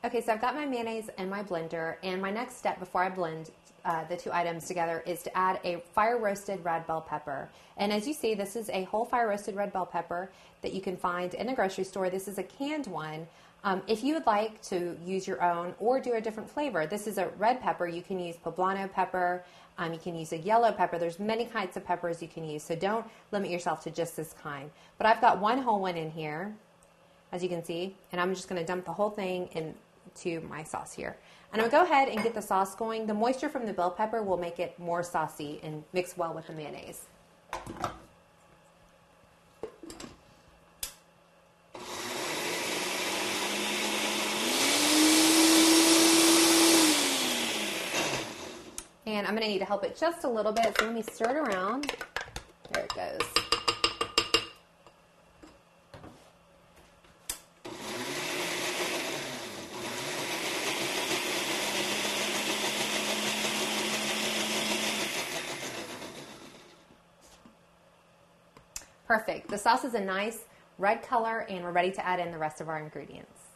Okay, so I've got my mayonnaise in my blender, and my next step before I blend the two items together is to add a fire roasted red bell pepper. And as you see, this is a whole fire roasted red bell pepper that you can find in a grocery store. This is a canned one. If you would like to use your own or do a different flavor, this is a red pepper. You can use poblano pepper. You can use a yellow pepper. There's many kinds of peppers you can use, so don't limit yourself to just this kind. But I've got one whole one in here, as you can see, and I'm just going to dump the whole thing into my sauce here. And I'm going to go ahead and get the sauce going. The moisture from the bell pepper will make it more saucy and mix well with the mayonnaise. And I'm going to need to help it just a little bit, so let me stir it around. There it goes. Perfect. The sauce is a nice red color, and we're ready to add in the rest of our ingredients.